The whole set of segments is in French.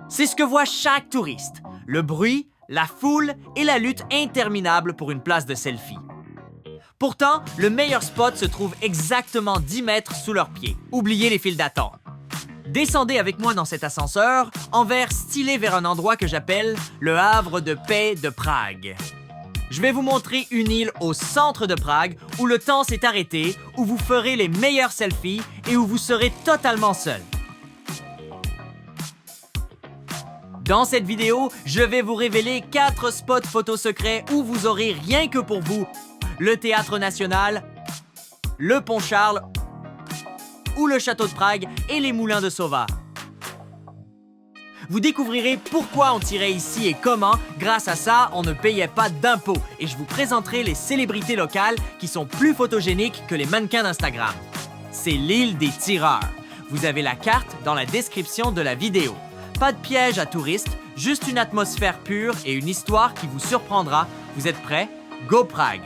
C'est ce que voit chaque touriste. Le bruit, la foule et la lutte interminable pour une place de selfie. Pourtant, le meilleur spot se trouve exactement 10 mètres sous leurs pieds. Oubliez les files d'attente. Descendez avec moi dans cet ascenseur en verre stylé vers un endroit que j'appelle le havre de paix de Prague. Je vais vous montrer une île au centre de Prague où le temps s'est arrêté, où vous ferez les meilleurs selfies et où vous serez totalement seul. Dans cette vidéo, je vais vous révéler 4 spots photos secrets où vous aurez rien que pour vous le Théâtre National, le Pont Charles ou le Château de Prague et les moulins de Sova. Vous découvrirez pourquoi on tirait ici et comment, grâce à ça, on ne payait pas d'impôts. Et je vous présenterai les célébrités locales qui sont plus photogéniques que les mannequins d'Instagram. C'est l'île des tireurs. Vous avez la carte dans la description de la vidéo. Pas de piège à touristes, juste une atmosphère pure et une histoire qui vous surprendra. Vous êtes prêts? Go Prague!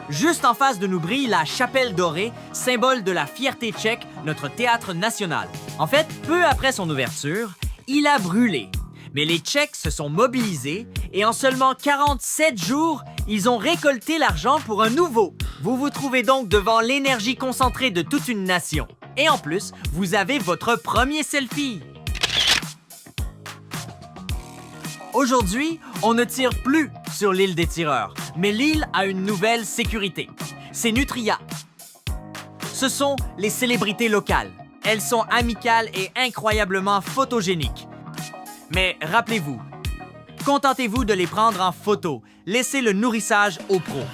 Juste en face de nous brille la Chapelle dorée, symbole de la fierté tchèque, notre théâtre national. En fait, peu après son ouverture, il a brûlé. Mais les Tchèques se sont mobilisés et en seulement 47 jours, ils ont récolté l'argent pour un nouveau. Vous vous trouvez donc devant l'énergie concentrée de toute une nation. Et en plus, vous avez votre premier selfie. Aujourd'hui, on ne tire plus sur l'île des tireurs, mais l'île a une nouvelle sécurité. C'est Nutria. Ce sont les célébrités locales. Elles sont amicales et incroyablement photogéniques. Mais rappelez-vous, contentez-vous de les prendre en photo. Laissez le nourrissage aux pros.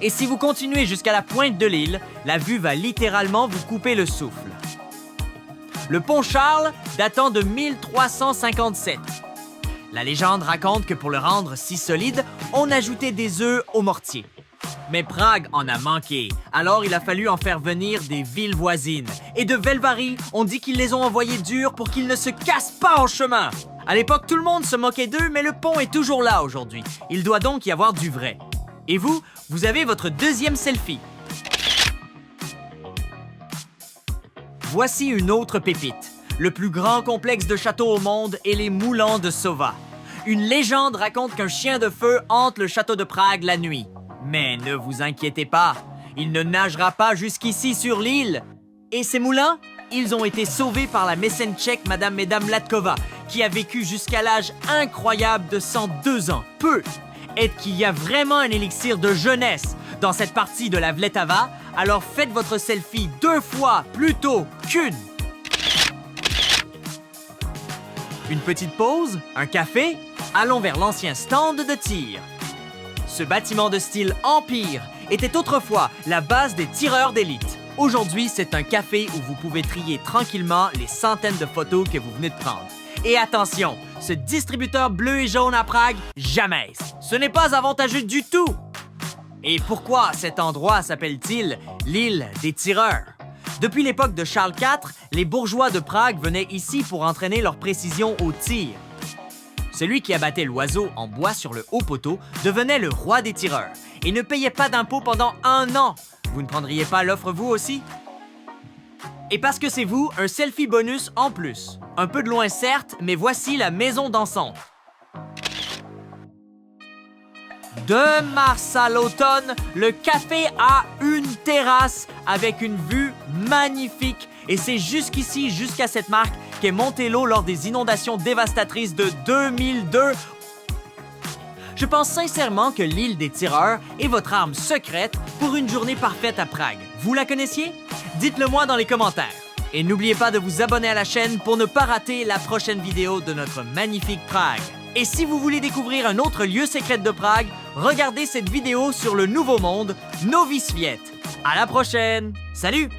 Et si vous continuez jusqu'à la pointe de l'île, la vue va littéralement vous couper le souffle. Le pont Charles datant de 1357. La légende raconte que pour le rendre si solide, on ajoutait des œufs au mortier. Mais Prague en a manqué, alors il a fallu en faire venir des villes voisines. Et de Velvary, on dit qu'ils les ont envoyés durs pour qu'ils ne se cassent pas en chemin. À l'époque, tout le monde se moquait d'eux, mais le pont est toujours là aujourd'hui. Il doit donc y avoir du vrai. Et vous, vous avez votre deuxième selfie. Voici une autre pépite. Le plus grand complexe de châteaux au monde est les moulins de Sova. Une légende raconte qu'un chien de feu hante le château de Prague la nuit. Mais ne vous inquiétez pas, il ne nagera pas jusqu'ici sur l'île. Et ces moulins, ils ont été sauvés par la mécène tchèque Madame Latkova, qui a vécu jusqu'à l'âge incroyable de 102 ans. Peu! Est-ce qu'il y a vraiment un élixir de jeunesse dans cette partie de la Vltava? Alors faites votre selfie 2 fois plutôt qu'une. Une petite pause, un café, allons vers l'ancien stand de tir. Ce bâtiment de style empire était autrefois la base des tireurs d'élite. Aujourd'hui, c'est un café où vous pouvez trier tranquillement les centaines de photos que vous venez de prendre. Et attention, ce distributeur bleu et jaune à Prague, jamais. Ce n'est pas avantageux du tout. Et pourquoi cet endroit s'appelle-t-il l'île des tireurs? Depuis l'époque de Charles IV, les bourgeois de Prague venaient ici pour entraîner leur précision au tir. Celui qui abattait l'oiseau en bois sur le haut poteau devenait le roi des tireurs et ne payait pas d'impôts pendant 1 an. Vous ne prendriez pas l'offre vous aussi? Et parce que c'est vous, un selfie bonus en plus. Un peu de loin certes, mais voici la maison dansante. De mars à l'automne, le café a une terrasse avec une vue magnifique. Et c'est jusqu'ici, jusqu'à cette marque, qu'est monté l'eau lors des inondations dévastatrices de 2002. Je pense sincèrement que l'île des tireurs est votre arme secrète pour une journée parfaite à Prague. Vous la connaissiez? Dites-le moi dans les commentaires. Et n'oubliez pas de vous abonner à la chaîne pour ne pas rater la prochaine vidéo de notre magnifique Prague. Et si vous voulez découvrir un autre lieu secret de Prague, regardez cette vidéo sur le Nouveau Monde, Novi Sviet. À la prochaine! Salut!